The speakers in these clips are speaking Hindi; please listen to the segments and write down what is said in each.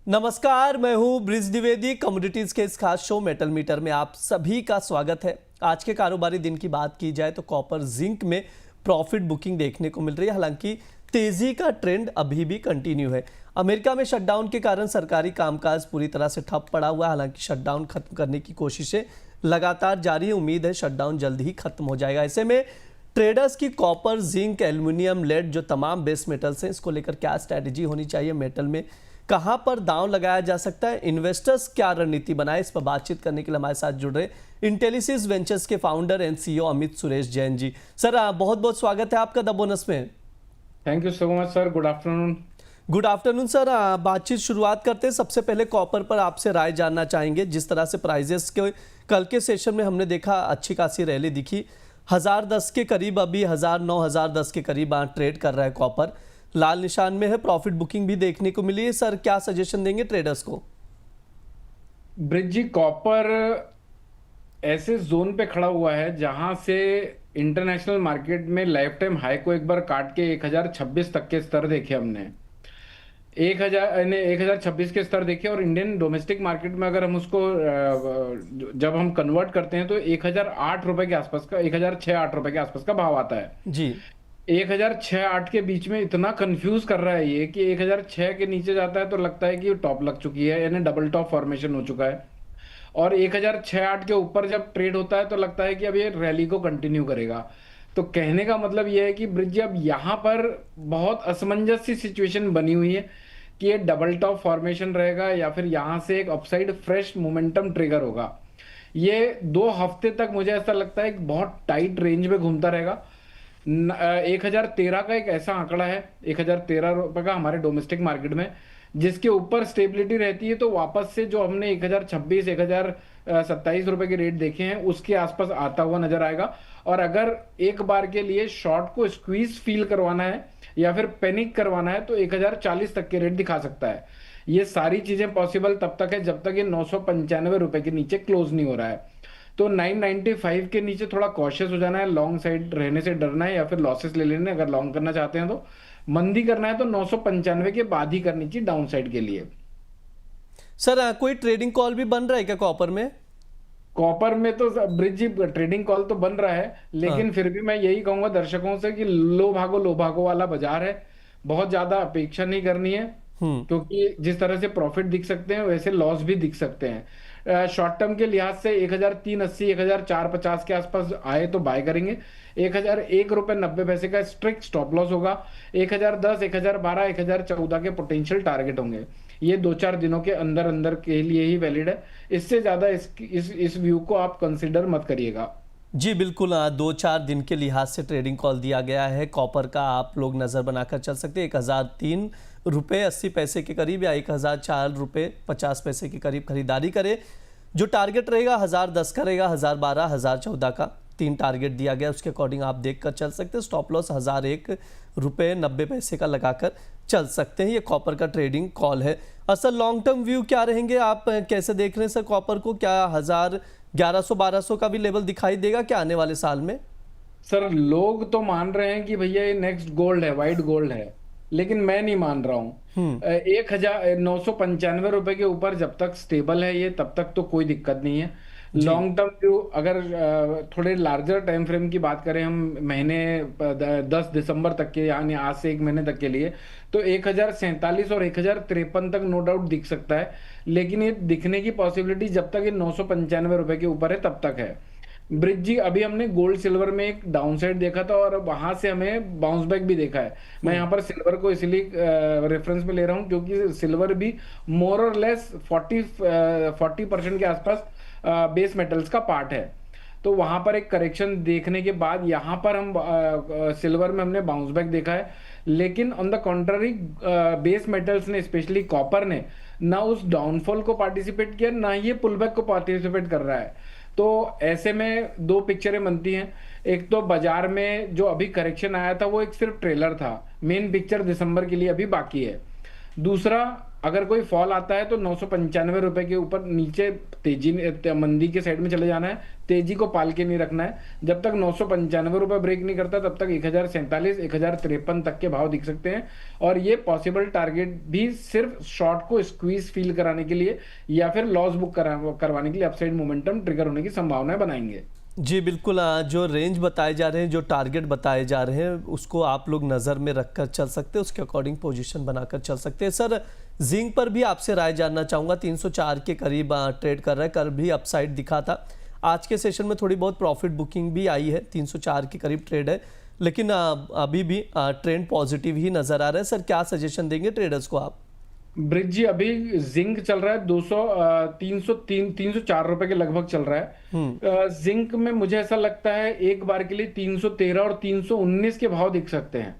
नमस्कार, मैं हूं ब्रिज द्विवेदी। कमोडिटीज के इस खास शो मेटल मीटर में आप सभी का स्वागत है। आज के कारोबारी दिन की बात की जाए तो कॉपर जिंक में प्रॉफिट बुकिंग देखने को मिल रही है। हालांकि तेजी का ट्रेंड अभी भी कंटिन्यू है। अमेरिका में शटडाउन के कारण सरकारी कामकाज पूरी तरह से ठप पड़ा हुआ है। हालांकि शटडाउन खत्म करने की कोशिशें लगातार जारी है। उम्मीद है शटडाउन जल्द ही खत्म हो जाएगा। ऐसे में ट्रेडर्स की कॉपर, जिंक, एल्युमिनियम, लेड जो तमाम बेस मेटल्स हैं, इसको लेकर क्या स्ट्रैटेजी होनी चाहिए, मेटल में कहां पर दांव लगाया जा सकता है, इन्वेस्टर्स क्या रणनीति बनाए, इस पर बातचीत करने के लिए हमारे साथ जुड़ रहे इंटेलिसिस वेंचर्स के founder and CEO Amit Suresh Jain ji. Sir, बहुत बहुत स्वागत है आपका द बोनस में। Thank you so much sir. Good afternoon. Good afternoon sir. बातचीत शुरुआत करते हैं। सबसे पहले कॉपर पर आपसे राय जानना चाहेंगे। जिस तरह से प्राइजेस के कल के सेशन में हमने देखा, अच्छी खासी रैली दिखी। 1010 के करीब, अभी 1009, 1010 के करीब ट्रेड कर रहा है कॉपर। लाल निशान में है। प्रॉफिट बुकिंग भी देखने को मिली है। सर, क्या सजेशन देंगे ट्रेडर्स को? ब्रिज जी, कॉपर ऐसे जोन पे खड़ा हुआ है जहां से इंटरनेशनल मार्केट में लाइफ टाइम हाई को एक बार काट के 1026 तक के स्तर देखे हमने। 1026 के स्तर देखे, और इंडियन डोमेस्टिक मार्केट में अगर हम उसको जब हम कन्वर्ट करते हैं तो 1008 रुपए के आसपास का, 1006-8 रुपए के आसपास का भाव आता है जी। 1006-8 के बीच में इतना कंफ्यूज कर रहा है ये कि 1006 के नीचे जाता है तो लगता है कि टॉप लग चुकी है, यानी डबल टॉप फॉर्मेशन हो चुका है। और 1006-8 के ऊपर जब ट्रेड होता है तो लगता है कि अब ये रैली को कंटिन्यू करेगा। तो कहने का मतलब ये है कि ब्रिज, अब यहाँ पर बहुत असमंजस सी सिचुएशन बनी हुई है कि ये डबल टॉप फॉर्मेशन रहेगा या फिर यहाँ से एक अपसाइड फ्रेश मोमेंटम ट्रिगर होगा। ये 2 हफ्ते तक मुझे ऐसा लगता है एक बहुत टाइट रेंज में घूमता रहेगा। 1013 का एक ऐसा आंकड़ा है, 1013 रुपए का हमारे डोमेस्टिक मार्केट में, जिसके ऊपर स्टेबिलिटी रहती है तो वापस से जो हमने 1026, 1027 रुपए के रेट देखे हैं उसके आसपास आता हुआ नजर आएगा। और अगर एक बार के लिए शॉर्ट को स्क्वीज फील करवाना है या फिर पैनिक करवाना है तो 1040 तक के रेट दिखा सकता है। ये सारी चीजें पॉसिबल तब तक है जब तक ये 995 रुपए के नीचे क्लोज नहीं हो रहा है। तो 995 के नीचे थोड़ा कॉशियस हो जाना है, लॉन्ग साइड रहने से डरना है या फिर लॉसेस ले लेने, अगर लॉन्ग करना चाहते हैं तो। मंदी करना है तो 995 के बाद ही करनी चाहिए डाउन साइड के लिए। सर, कोई ट्रेडिंग कॉल भी बन रहा है क्या कॉपर में? कॉपर में तो ब्रिज जी ट्रेडिंग कॉल तो बन रहा है, लेकिन हाँ। फिर भी मैं यही कहूंगा दर्शकों से कि लो भागो वाला बाजार है। बहुत ज्यादा अपेक्षा नहीं करनी है, क्योंकि जिस तरह से प्रॉफिट दिख सकते हैं वैसे लॉस भी दिख सकते हैं। शॉर्ट टर्म के लिहाज से 1380, 1450 के आसपास आए तो बाय करेंगे। 1001 रुपए 90 पैसे का स्ट्रिक्ट स्टॉप लॉस होगा। 1010, 1012, 1014 के पोटेंशियल टारगेट होंगे। ये 2-4 दिनों के अंदर अंदर के लिए ही वैलिड है। इससे ज्यादा इस व्यू को आप कंसिडर मत करिएगा। जी बिल्कुल। 2-4 दिन के लिहाज से ट्रेडिंग कॉल दिया गया है कॉपर का। आप लोग नज़र बनाकर चल सकते हैं। 1003 रुपये 80 पैसे के करीब या 1004 रुपये 50 पैसे के करीब खरीदारी करें। जो टारगेट रहेगा 1010 का रहेगा, 1012, 1014 का 3 टारगेट दिया गया। उसके अकॉर्डिंग आप देखकर चल सकते हैं। स्टॉप लॉस 1001 रुपये 90 पैसे का लगाकर चल सकते हैं। ये कॉपर का ट्रेडिंग कॉल है। असल लॉन्ग टर्म व्यू क्या रहेंगे, आप कैसे देख रहे हैं सर कॉपर को? क्या 1100-1200 का भी लेवल दिखाई देगा क्या आने वाले साल में? सर, लोग तो मान रहे हैं कि भैया ये नेक्स्ट गोल्ड है, व्हाइट गोल्ड है, लेकिन मैं नहीं मान रहा हूँ। 1995 रुपए के ऊपर जब तक स्टेबल है ये, तब तक तो कोई दिक्कत नहीं है। लॉन्ग टर्म व्यू अगर थोड़े लार्जर टाइम फ्रेम की बात करें हम, महीने 10 दिसंबर तक के, यानी आज से 1 महीने तक के लिए, तो 1047 और 1053 तक नो डाउट दिख सकता है। लेकिन ये दिखने की पॉसिबिलिटी जब तक ये 995 रुपए के ऊपर है तब तक है। ब्रिज जी, अभी हमने गोल्ड सिल्वर में एक डाउन साइड देखा था और वहां से हमें बाउंस बैक भी देखा है। मैं यहाँ पर सिल्वर को इसलिए रेफरेंस में ले रहा हूँ क्योंकि सिल्वर भी मोर और लेस 40% के आसपास बेस मेटल्स का पार्ट है। तो वहां पर एक करेक्शन देखने के बाद यहाँ पर हम सिल्वर में हमने बाउंस बैक देखा है। लेकिन on the contrary base metals ने, स्पेशली कॉपर ने, ना उस डाउनफॉल को पार्टिसिपेट किया, ना ये पुलबैक को पार्टिसिपेट कर रहा है। तो ऐसे में 2 पिक्चरें बनती हैं। एक तो बाजार में जो अभी करेक्शन आया था वो एक सिर्फ ट्रेलर था, मेन पिक्चर दिसंबर के लिए अभी बाकी है। दूसरा, अगर कोई फॉल आता है तो 995 रुपए के ऊपर नीचे मंदी के साइड में चले जाना है, तेजी को पाल के नहीं रखना है। जब तक 995 रुपए ब्रेक नहीं करता तब तक 1047, 1053 तक के भाव दिख सकते हैं। और ये पॉसिबल टारगेट भी सिर्फ शॉर्ट को स्क्वीज फील कराने के लिए या फिर लॉस बुक करवाने के लिए अपसाइड मोमेंटम ट्रिगर होने की संभावनाएं बनाएंगे। जी बिल्कुल, जो रेंज बताए जा रहे हैं, जो टारगेट बताए जा रहे हैं, उसको आप लोग नज़र में रखकर चल सकते हैं, उसके अकॉर्डिंग पोजीशन बनाकर चल सकते हैं। सर, जिंक पर भी आपसे राय जानना चाहूँगा। 304 के करीब ट्रेड कर रहा है, कल भी अपसाइड दिखा था। आज के सेशन में थोड़ी बहुत प्रॉफिट बुकिंग भी आई है, 304 के करीब ट्रेड है, लेकिन अभी भी ट्रेंड पॉजिटिव ही नज़र आ रहा है। सर, क्या सजेशन देंगे ट्रेडर्स को आप? ब्रिज जी, अभी जिंक चल रहा है 304 रुपए के लगभग चल रहा है। जिंक में मुझे ऐसा लगता है एक बार के लिए 313 और 319 के भाव दिख सकते हैं।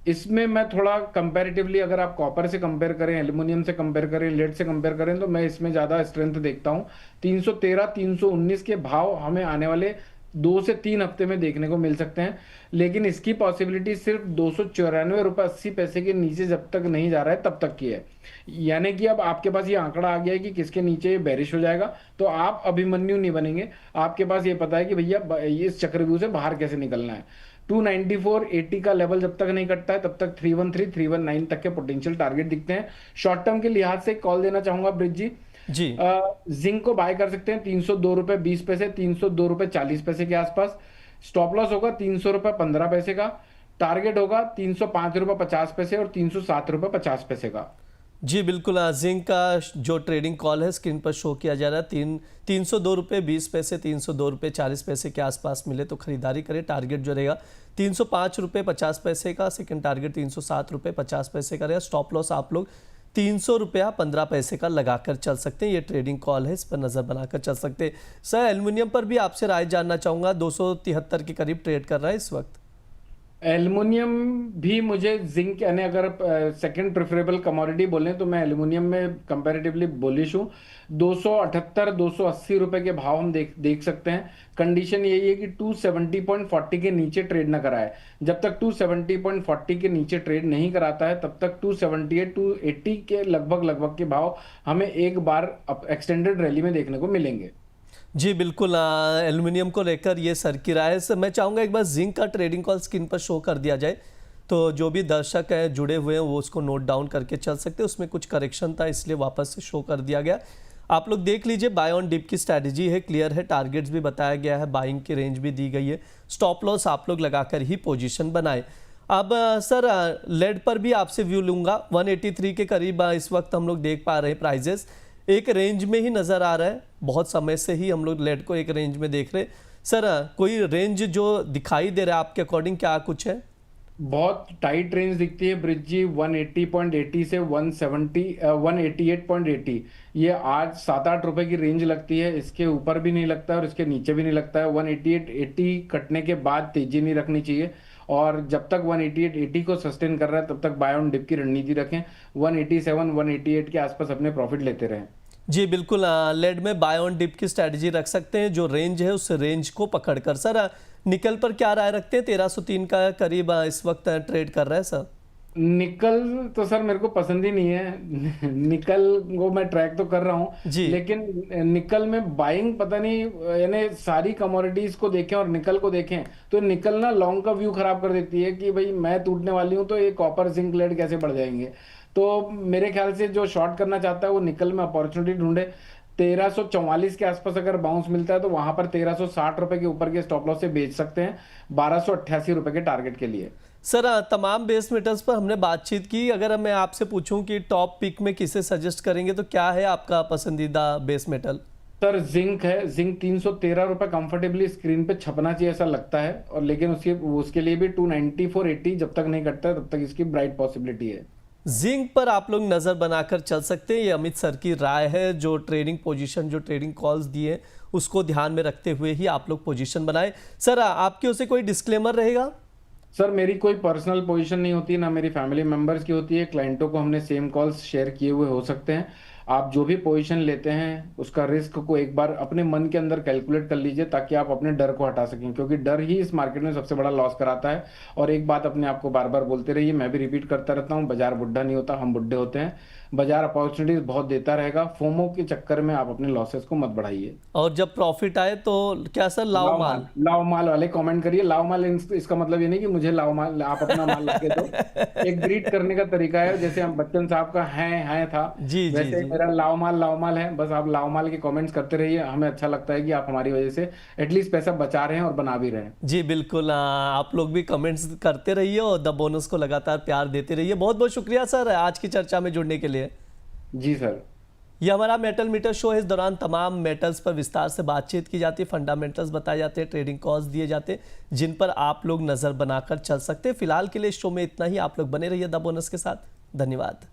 इसमें मैं थोड़ा कंपैरेटिवली, अगर आप कॉपर से कंपेयर करें, एल्युमिनियम से कंपेयर करें, लेड से कंपेयर करें, तो मैं इसमें ज्यादा स्ट्रेंथ देखता हूं। 313, 319 के भाव हमें आने वाले 2 से 3 हफ्ते में देखने को मिल सकते हैं। लेकिन इसकी पॉसिबिलिटी सिर्फ 294 रुपए 80 पैसे के नीचे जब तक नहीं जा रहा है तब तक की है। यानी कि अब आपके पास ये आंकड़ा आ गया है कि किसके नीचे ये बेरिश हो जाएगा, तो आप अभिमन्यु नहीं बनेंगे। आपके पास ये पता है कि भैया इस चक्रव्यूह से बाहर कैसे निकलना है। 294.80 का लेवल जब तक नहीं कटता है तब तक 313, 319 तक के पोटेंशियल टारगेट दिखते हैं। शॉर्ट टर्म के लिहाज से कॉल देना चाहूंगा ब्रिज जी। जिंक को बाय कर सकते हैं 302 रुपए 20 पैसे, 302 रुपए 40 पैसे के आसपास। स्टॉप लॉस होगा 300 रुपए 15 पैसे का। टारगेट होगा 305 रुपए 50 पैसे और 307 रुपए 50 पैसे का। जी बिल्कुल, जिंक का जो ट्रेडिंग कॉल है स्क्रीन पर शो किया जा रहा है। 302 रुपये 20 पैसे, 302 रुपये 40 पैसे के आसपास मिले तो खरीदारी करें। टारगेट जो रहेगा 305 रुपये 50 पैसे का, सेकंड टारगेट 307 रुपये 50 पैसे का रहेगा। स्टॉप लॉस आप लोग 300 रुपया 15 पैसे का लगाकर चल सकते हैं। ये ट्रेडिंग कॉल है, इस पर नज़र बनाकर चल सकते हैं। सर, एल्युमिनियम पर भी आपसे राय जानना चाहूँगा। 273 के करीब ट्रेड कर रहा है इस वक्त। एल्युमिनियम भी मुझे जिंक, यानी अगर सेकंड प्रेफरेबल कमोडिटी बोलें तो मैं एल्युमिनियम में कंपैरेटिवली बुलिश हूँ। 278, 280 रुपए के भाव हम देख सकते हैं। कंडीशन यही है कि 270.40 के नीचे ट्रेड ना कराए। जब तक 270.40 के नीचे ट्रेड नहीं कराता है तब तक 278, 280 के लगभग के भाव हमें एक बार एक्सटेंडेड रैली में देखने को मिलेंगे। जी बिल्कुल, एल्युमिनियम को लेकर ये सर की राय है। मैं चाहूँगा एक बार जिंक का ट्रेडिंग कॉल स्क्रीन पर शो कर दिया जाए, तो जो भी दर्शक हैं जुड़े हुए हैं वो उसको नोट डाउन करके चल सकते हैं। उसमें कुछ करेक्शन था इसलिए वापस से शो कर दिया गया। आप लोग देख लीजिए, बाय ऑन डिप की स्ट्रैटेजी है, क्लियर है, टारगेट्स भी बताया गया है, बाइंग की रेंज भी दी गई है। स्टॉप लॉस आप लोग लगाकर ही पोजिशन बनाए। अब सर, लेड पर भी आपसे व्यू लूँगा। 183 के करीब इस वक्त हम लोग देख पा रहे हैं प्राइजेस एक रेंज में ही नज़र आ रहा है। बहुत समय से ही हम लोग लेड को एक रेंज में देख रहे हैं। सर, कोई रेंज जो दिखाई दे रहा है आपके अकॉर्डिंग, क्या कुछ है? बहुत टाइट रेंज दिखती है ब्रिज जी। 180.80 से 188.80, ये आज 7-8 रुपए की रेंज लगती है। इसके ऊपर भी नहीं लगता है और इसके नीचे भी नहीं लगता है। 188.80 कटने के बाद तेजी नहीं रखनी चाहिए, और जब तक 188.80 को सस्टेन कर रहा है तब तक बाय ऑन डिप की रणनीति रखें। 187, 188 के आसपास अपने प्रॉफिट लेते रहें। जी बिल्कुल, लेड में बाय ऑन डिप की स्ट्रैटेजी रख सकते हैं, जो रेंज है उस रेंज को पकड़कर। सर, निकल पर क्या राय रखते हैं? 1303 का करीब इस वक्त ट्रेड कर रहा है सर। निकल तो सर मेरे को पसंद ही नहीं है। निकल को मैं ट्रैक तो कर रहा हूँ, लेकिन निकल में बाइंग पता नहीं, यानी सारी कमोडिटीज को देखें और निकल को देखें तो निकल ना लॉन्ग का व्यू खराब कर देती है कि भाई मैं टूटने वाली हूँ तो ये कॉपर जिंक लेड कैसे बढ़ जाएंगे। तो मेरे ख्याल से जो शॉर्ट करना चाहता है वो निकल में अपॉर्चुनिटी ढूंढे। 1344 के आसपास अगर बाउंस मिलता है तो वहां पर 1360 रुपए के ऊपर के स्टॉप लॉस से बेच सकते हैं 1288 रुपए के टारगेट के लिए। सर, तमाम बेस मेटल्स पर हमने बातचीत की। अगर मैं आपसे पूछूं कि टॉप पिक में किसे सजेस्ट करेंगे तो क्या है आपका पसंदीदा बेस मेटल? सर, जिंक है। जिंक 313 रुपए कंफर्टेबली स्क्रीन पे छपना चाहिए ऐसा लगता है, और लेकिन उसके लिए भी 294.80 जब तक नहीं कटता है तब तक इसकी ब्राइट पॉसिबिलिटी है। जिंक पर आप लोग नज़र बनाकर चल सकते हैं। ये अमित सर की राय है। जो ट्रेडिंग पोजीशन, जो ट्रेडिंग कॉल्स दिए उसको ध्यान में रखते हुए ही आप लोग पोजीशन बनाएं। सर, आपकी ओर से कोई डिस्क्लेमर रहेगा? सर, मेरी कोई पर्सनल पोजीशन नहीं होती, ना मेरी फैमिली मेंबर्स की होती है। क्लाइंटों को हमने सेम कॉल्स शेयर किए हुए हो सकते हैं। आप जो भी पोजीशन लेते हैं उसका रिस्क को एक बार अपने मन के अंदर कैलकुलेट कर लीजिए, ताकि आप अपने डर को हटा सकें, क्योंकि डर ही इस मार्केट में सबसे बड़ा लॉस कराता है। और एक बात अपने आप को बार बार बोलते रहिए, मैं भी रिपीट करता रहता हूँ, बाजार बुढ़ा नहीं होता, हम बुढ़े होते हैं। बाजार अपॉर्चुनिटीज बहुत देता रहेगा। फोमो के चक्कर में आप अपने लॉसेस को मत बढ़ाइए। और जब प्रॉफिट आए तो क्या सर, लाओ माल? लाओ माल वाले कमेंट करिए। लाओ माल इसका मतलब ये नहीं कि मुझे लाओ माल, आप अपना माल लाके दो। एक ग्रीट करने का तरीका है, जैसे हम बच्चन साहब का है था, जी जी वैसे जी मेरा लाओ माल है। बस आप लाओ माल के कमेंट्स करते रहिए, हमें अच्छा लगता है कि आप हमारी वजह से एटलीस्ट पैसा बचा रहे हैं और बना भी रहे हैं। जी बिल्कुल। आप लोग भी कमेंट्स करते रहिए और द बोनस को लगातार प्यार देते रहिए। बहुत बहुत शुक्रिया सर आज की चर्चा में जुड़ने के लिए। जी सर। ये हमारा मेटल मीटर शो है। इस दौरान तमाम मेटल्स पर विस्तार से बातचीत की जाती है, फंडामेंटल्स बताए जाते हैं, ट्रेडिंग कॉस्ट दिए जाते हैं जिन पर आप लोग नज़र बनाकर चल सकते हैं। फिलहाल के लिए इस शो में इतना ही। आप लोग बने रहिए द बोनस के साथ। धन्यवाद।